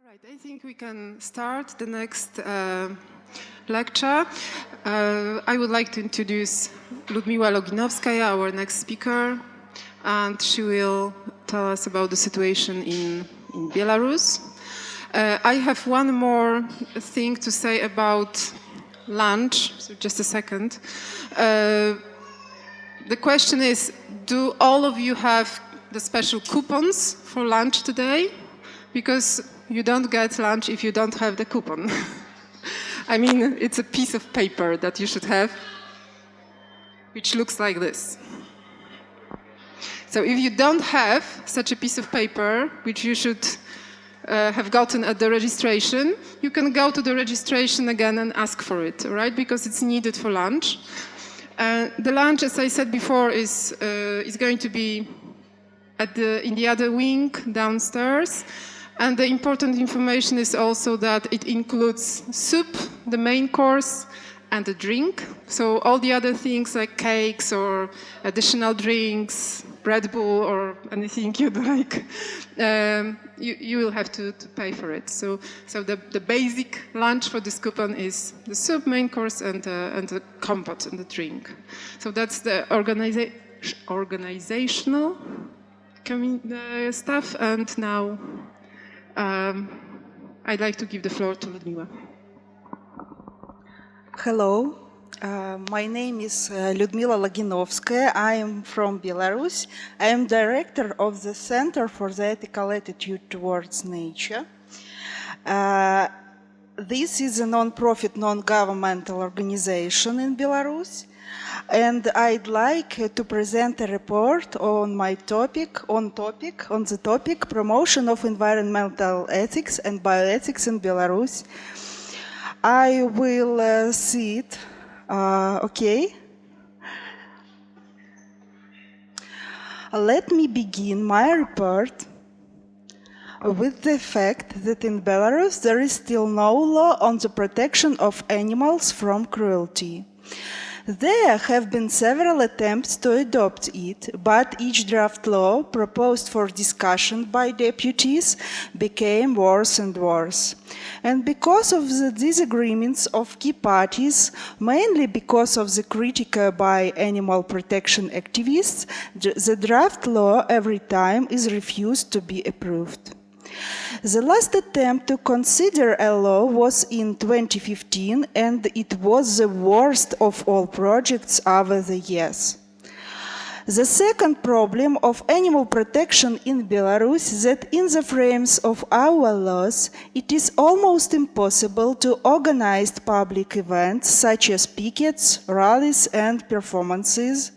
Right, I think we can start the next lecture. I would like to introduce Ludmila Loginovskaya, our next speaker, and she will tell us about the situation in Belarus. I have one more thing to say about lunch, so just a second. The question is, do all of you have the special coupons for lunch today? Because you don't get lunch if you don't have the coupon. I mean, it's a piece of paper that you should have, which looks like this. So if you don't have such a piece of paper, which you should have gotten at the registration, you can go to the registration again and ask for it, right? Because it's needed for lunch. The lunch, as I said before, is going to be in the other wing downstairs. And the important information is also that it includes soup, the main course, and a drink. So all the other things like cakes or additional drinks, Red Bull or anything you'd like, you will have to pay for it. So the basic lunch for this coupon is the soup, main course, and the compote and the drink. So that's the organizational stuff. And now I'd like to give the floor to Ludmila. Hello, my name is Ludmila Loginovskaya. I am from Belarus. I am director of the Center for the Ethical Attitude Towards Nature. This is a non-profit, non-governmental organization in Belarus. And I'd like to present a report on the topic promotion of environmental ethics and bioethics in Belarus. I will see it. Okay. Let me begin my report with the fact that in Belarus there is still no law on the protection of animals from cruelty. There have been several attempts to adopt it, but each draft law proposed for discussion by deputies became worse and worse. And because of the disagreements of key parties, mainly because of the critique by animal protection activists, the draft law every time is refused to be approved. The last attempt to consider a law was in 2015, and it was the worst of all projects over the years. The second problem of animal protection in Belarus is that in the frames of our laws, it is almost impossible to organize public events such as pickets, rallies, and performances.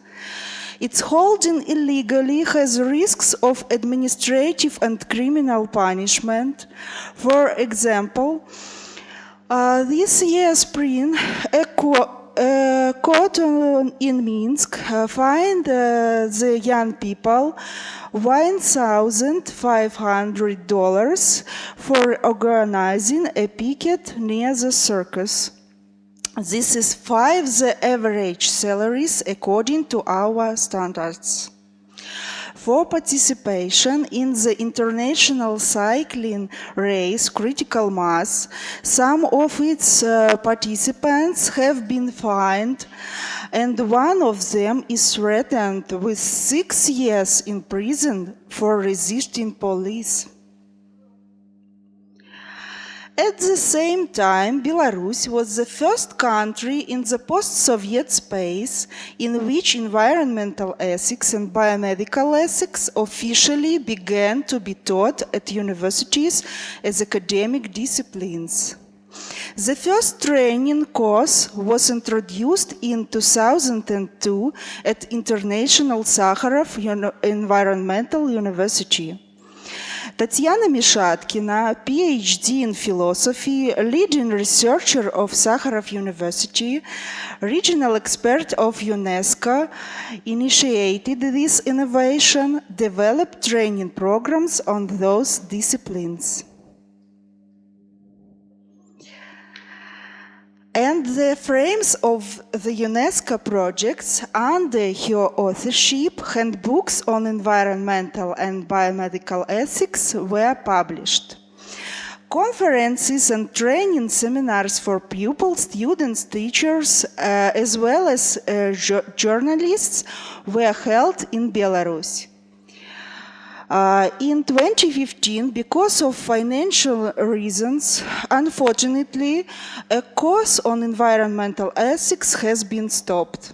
Its holding illegally has risks of administrative and criminal punishment. For example, this year spring, a court in Minsk fined the young people $1,500 for organizing a picket near the circus. This is 5 the average salaries according to our standards. For participation in the international cycling race Critical Mass, some of its participants have been fined, and one of them is threatened with 6 years in prison for resisting police. At the same time, Belarus was the first country in the post-Soviet space in which environmental ethics and biomedical ethics officially began to be taught at universities as academic disciplines. The first training course was introduced in 2002 at International Sakharov Environmental University. Tatiana Mishatkina, PhD in philosophy, leading researcher of Sakharov University, regional expert of UNESCO, initiated this innovation, developed training programs on those disciplines. And the frames of the UNESCO projects under her authorship, handbooks on environmental and biomedical ethics were published. Conferences and training seminars for pupils, students, teachers, as well as journalists were held in Belarus. In 2015, because of financial reasons, unfortunately, a course on environmental ethics has been stopped.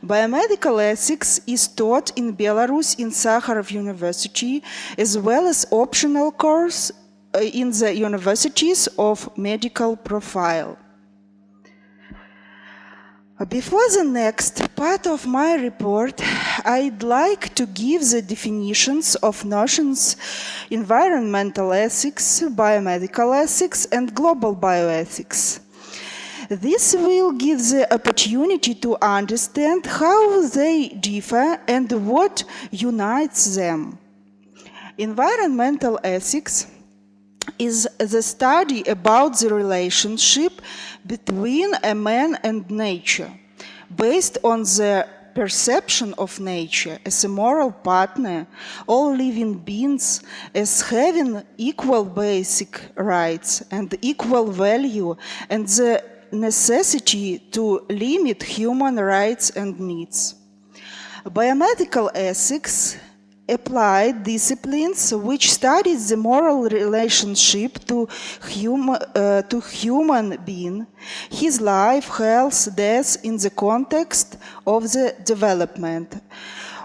Biomedical ethics is taught in Belarus in Sakharov University, as well as optional course in the universities of medical profile. Before the next part of my report, I'd like to give the definitions of notions environmental ethics, biomedical ethics, and global bioethics. This will give the opportunity to understand how they differ and what unites them. Environmental ethics is the study about the relationship between a man and nature, based on the perception of nature as a moral partner, all living beings as having equal basic rights and equal value, and the necessity to limit human rights and needs. Biomedical ethics applied disciplines which studies the moral relationship to human being, his life, health, death in the context of the development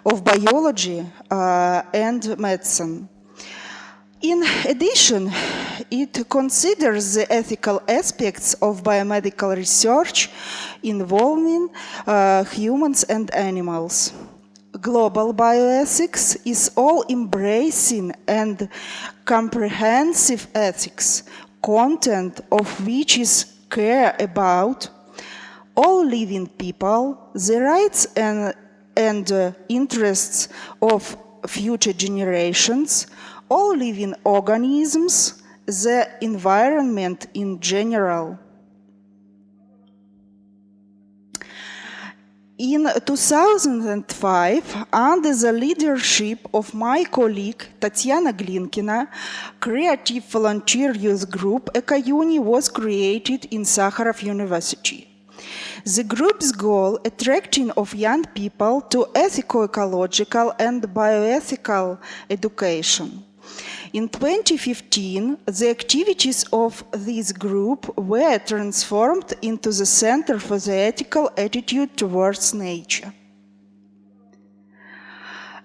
of biology and medicine. In addition, it considers the ethical aspects of biomedical research involving humans and animals. Global bioethics is all-embracing and comprehensive ethics, content of which is care about all living people, the rights and interests of future generations, all living organisms, the environment in general. In 2005, under the leadership of my colleague Tatiana Glinkina, Creative Volunteer Youth Group Eko-Uni was created in Sakharov University. The group's goal, attracting of young people to ethico-ecological and bioethical education. In 2015, the activities of this group were transformed into the Center for the Ethical Attitude Towards Nature.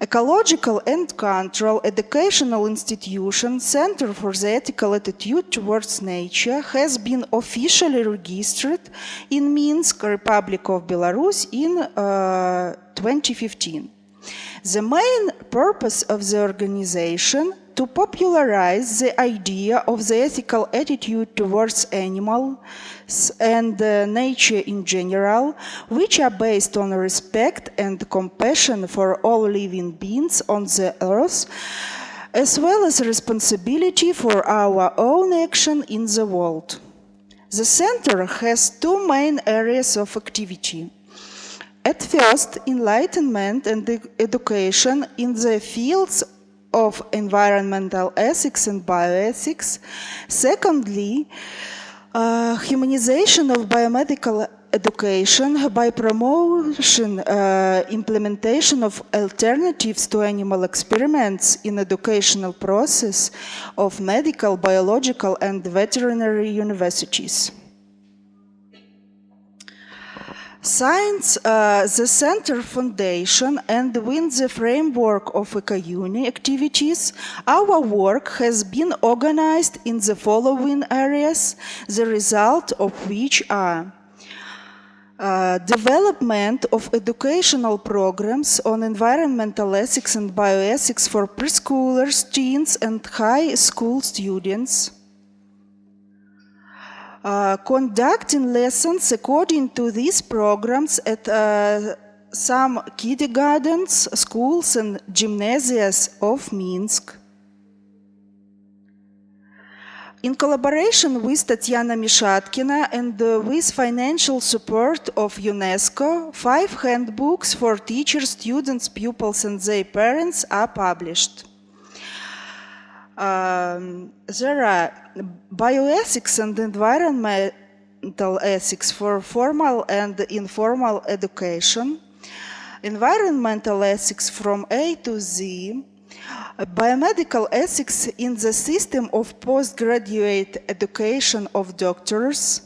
Ecological and Cultural Educational Institution Center for the Ethical Attitude Towards Nature has been officially registered in Minsk, Republic of Belarus in 2015. The main purpose of the organization to popularize the idea of the ethical attitude towards animals and nature in general, which are based on respect and compassion for all living beings on the earth, as well as responsibility for our own action in the world. The center has two main areas of activity. At first, enlightenment and education in the fields of environmental ethics and bioethics. Secondly, humanization of biomedical education by promotion, implementation of alternatives to animal experiments in educational process of medical, biological, and veterinary universities. Since the Center Foundation and within the framework of Eko-Uni activities, our work has been organized in the following areas, the result of which are development of educational programs on environmental ethics and bioethics for preschoolers, teens, and high school students, conducting lessons according to these programs at some kindergartens, schools, and gymnasias of Minsk. In collaboration with Tatiana Mishatkina and with financial support of UNESCO, 5 handbooks for teachers, students, pupils, and their parents are published. There are bioethics and environmental ethics for formal and informal education, environmental ethics from A to Z, biomedical ethics in the system of postgraduate education of doctors,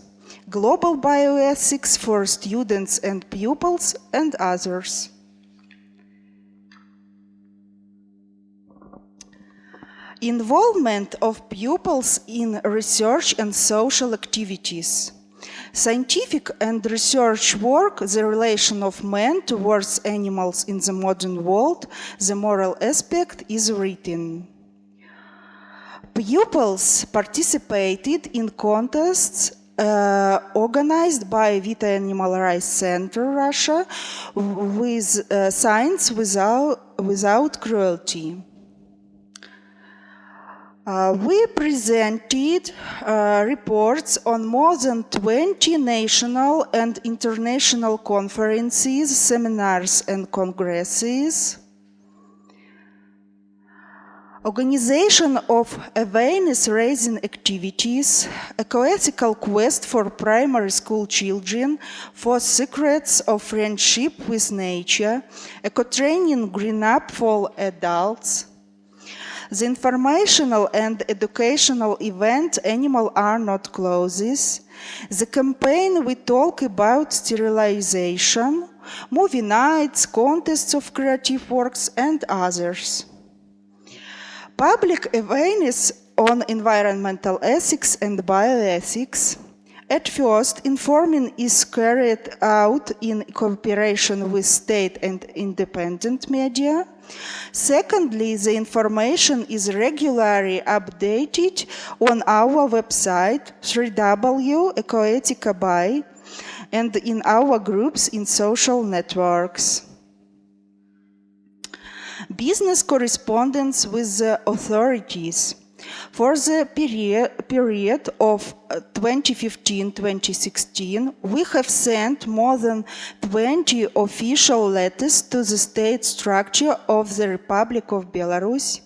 global bioethics for students and pupils, and others. Involvement of pupils in research and social activities. Scientific and research work, the relation of man towards animals in the modern world, the moral aspect is written. Pupils participated in contests organized by Vita Animal Rights Center, Russia, with Science Without Cruelty. We presented reports on more than 20 national and international conferences, seminars, and congresses. Organization of awareness-raising activities, a coethical quest for primary school children for secrets of friendship with nature, eco-training Green Up for adults. The informational and educational event Animals Are Not Clothes, the campaign We Talk About Sterilization, movie nights, contests of creative works, and others. Public awareness on environmental ethics and bioethics. At first, informing is carried out in cooperation with state and independent media. Secondly, the information is regularly updated on our website, www.ecoetica.by, and in our groups in social networks. Business correspondence with the authorities. For the period of 2015-2016, we have sent more than 20 official letters to the state structure of the Republic of Belarus.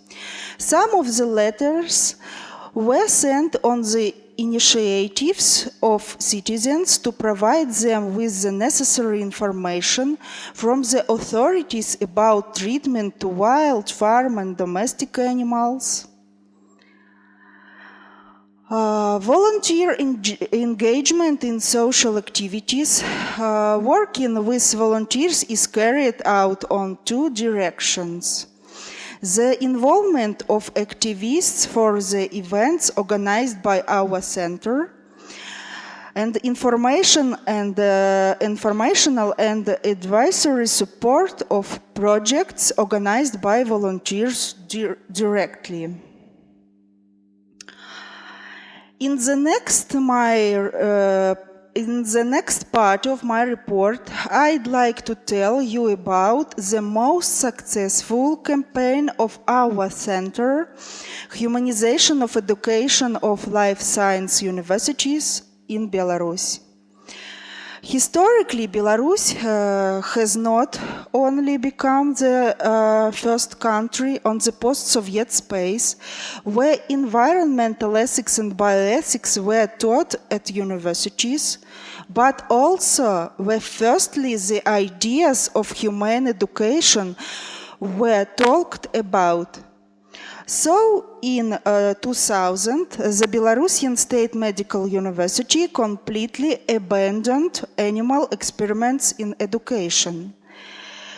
Some of the letters were sent on the initiatives of citizens to provide them with the necessary information from the authorities about treatment to wild, farm, and domestic animals. Volunteer engagement in social activities. Working with volunteers is carried out on two directions. The involvement of activists for the events organized by our center, and informational and advisory support of projects organized by volunteers directly. In the next part of my report, I'd like to tell you about the most successful campaign of our center, Humanization of Education of Life Science Universities in Belarus. Historically, Belarus has not only become the first country on the post-Soviet space where environmental ethics and bioethics were taught at universities, but also where firstly the ideas of humane education were talked about. So, in 2000, the Belarusian State Medical University completely abandoned animal experiments in education.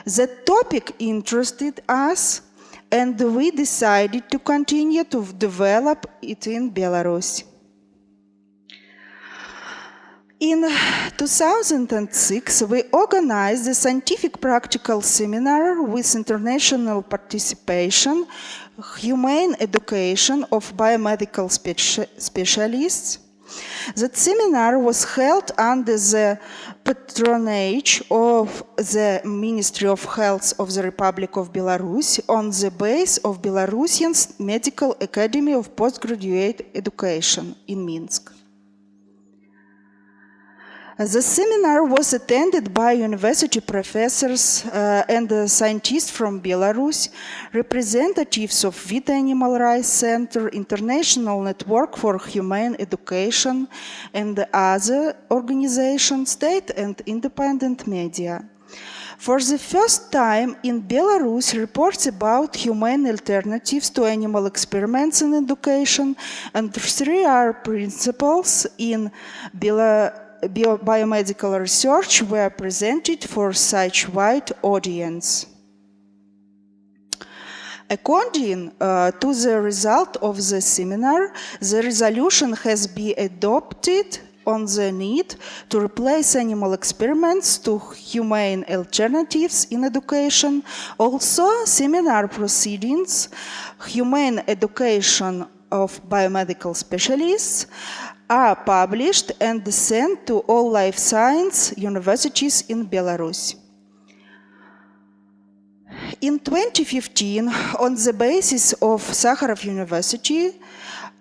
The topic interested us, and we decided to continue to develop it in Belarus. In 2006, we organized a scientific practical seminar with international participation, humane education of biomedical specialists. That seminar was held under the patronage of the Ministry of Health of the Republic of Belarus on the base of Belarusian Medical Academy of Postgraduate Education in Minsk. The seminar was attended by university professors and scientists from Belarus, representatives of Vita Animal Rights Center, International Network for Humane Education, and other organizations, state and independent media. For the first time in Belarus, reports about humane alternatives to animal experiments in education and 3R principles in biomedical research were presented for such wide audience. According to the result of the seminar, the resolution has been adopted on the need to replace animal experiments to humane alternatives in education. Also, seminar proceedings, humane education of biomedical specialists, are published and sent to all life science universities in Belarus. In 2015, on the basis of Sakharov University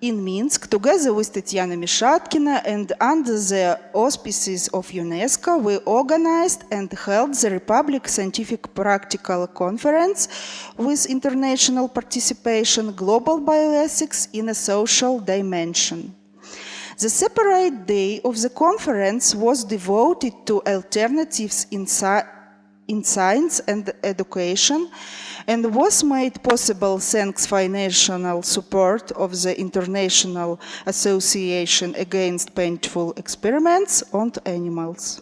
in Minsk, together with Tatiana Mishatkina and under the auspices of UNESCO, we organized and held the Republic Scientific Practical Conference with international participation, Global Bioethics in a Social Dimension. The separate day of the conference was devoted to alternatives in science and education and was made possible thanks to financial support of the International Association Against Painful Experiments on Animals.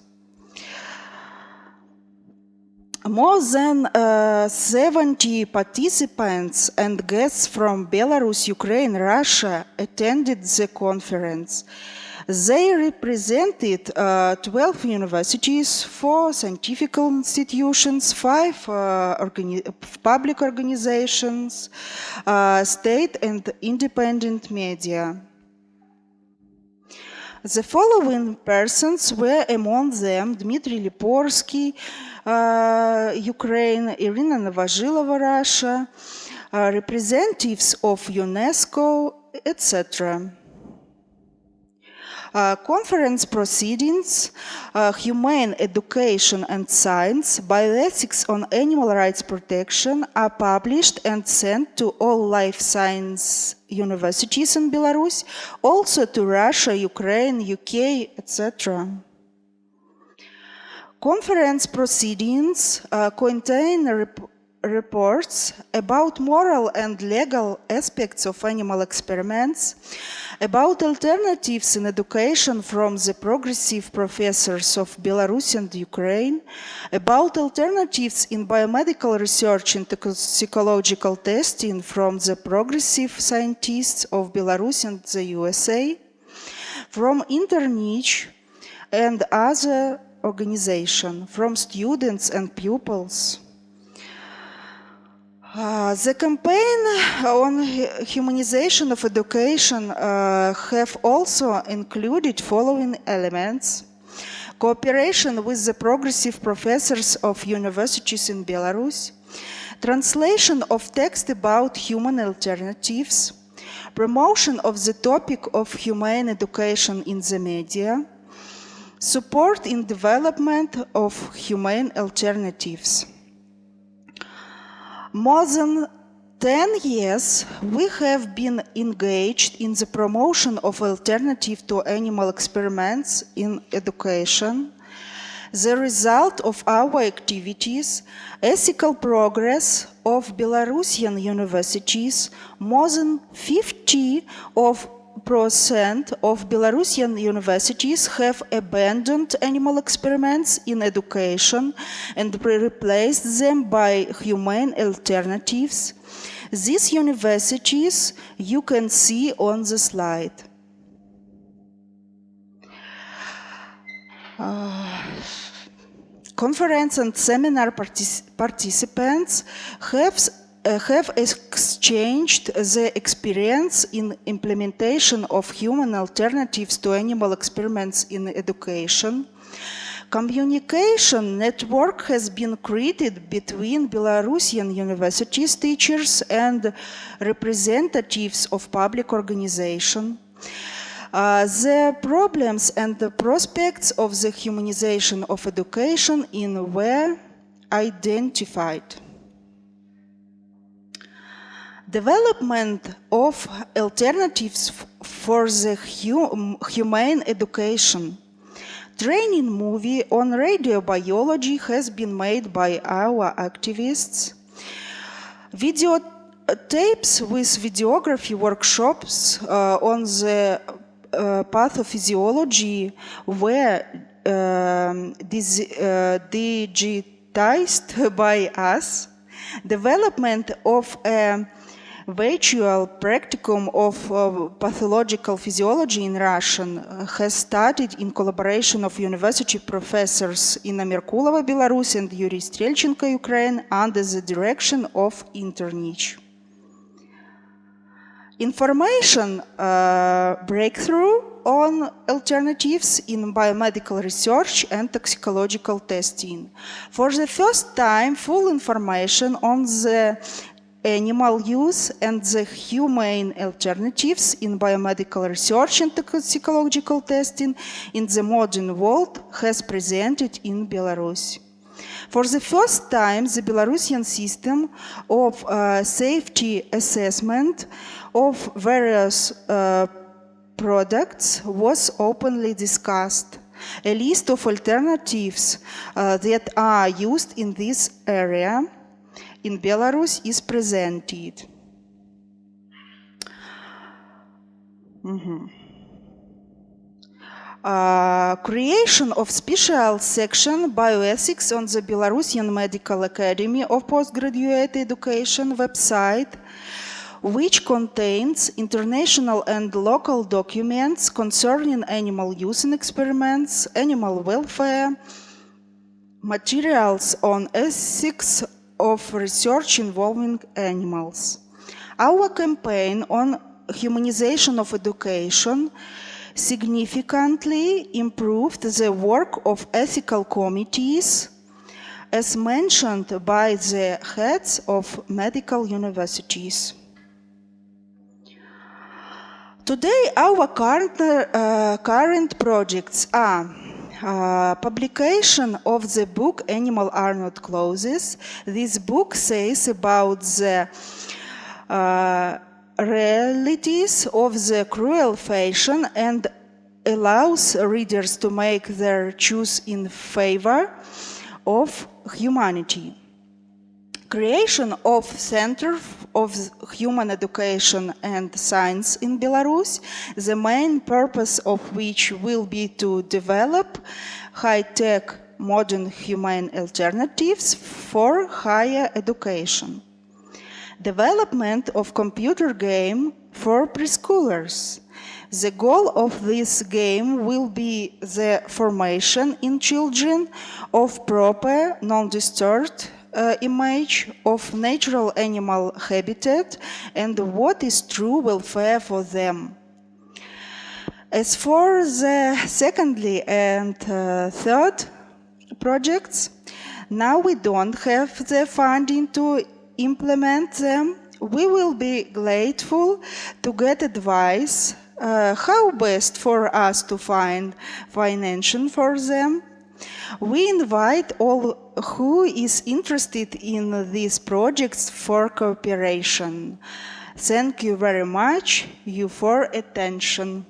More than 70 participants and guests from Belarus, Ukraine, Russia attended the conference. They represented 12 universities, 4 scientific institutions, 5 public organizations, state and independent media. The following persons were among them: Dmitry Liporsky, Ukraine, Irina Novozhilova, Russia, representatives of UNESCO, etc. Conference proceedings, humane education and science, bioethics on animal rights protection are published and sent to all life science universities in Belarus, also to Russia, Ukraine, UK, etc. Conference proceedings contain reports about moral and legal aspects of animal experiments, about alternatives in education from the progressive professors of Belarus and Ukraine, about alternatives in biomedical research and toxicological testing from the progressive scientists of Belarus and the USA, from Interniche and other organizations, from students and pupils. The campaign on humanization of education have also included following elements: cooperation with the progressive professors of universities in Belarus, translation of text about human alternatives, promotion of the topic of humane education in the media, support in development of humane alternatives. More than 10 years, we have been engaged in the promotion of alternative to animal experiments in education. The result of our activities, ethical progress of Belarusian universities, more than 50% of Belarusian universities have abandoned animal experiments in education and replaced them by humane alternatives. These universities you can see on the slide. Conference and seminar participants have exchanged the experience in implementation of human alternatives to animal experiments in education. Communication network has been created between Belarusian universities, teachers, and representatives of public organizations. The problems and the prospects of the humanization of education were identified. Development of alternatives for the humane education. Training movie on radiobiology has been made by our activists. Video tapes with videography workshops on the pathophysiology were digitized by us. Development of a virtual practicum of pathological physiology in Russian has started in collaboration of university professors Inna Merkulova, Belarus, and Yuri Strelchenko, Ukraine, under the direction of Internich. Information breakthrough on alternatives in biomedical research and toxicological testing. For the first time, full information on the animal use and the humane alternatives in biomedical research and toxicological testing in the modern world has presented in Belarus. For the first time, the Belarusian system of safety assessment of various products was openly discussed. A list of alternatives that are used in this area in Belarus is presented. Creation of special section bioethics on the Belarusian Medical Academy of Postgraduate Education website, which contains international and local documents concerning animal use in experiments, animal welfare, materials on ethics of research involving animals. Our campaign on humanization of education significantly improved the work of ethical committees, as mentioned by the heads of medical universities. Today, our current projects are publication of the book Animal Are Not Clothes. This book says about the realities of the cruel fashion and allows readers to make their choice in favor of humanity. Creation of Center of Human Education and Science in Belarus, the main purpose of which will be to develop high-tech modern humane alternatives for higher education. Development of computer game for preschoolers. The goal of this game will be the formation in children of proper, non-disturbed image of natural animal habitat and what is true welfare for them. As for the secondly and third projects, now we don't have the funding to implement them. We will be grateful to get advice how best for us to find financing for them. We invite all who is interested in these projects for cooperation. Thank you very much for attention.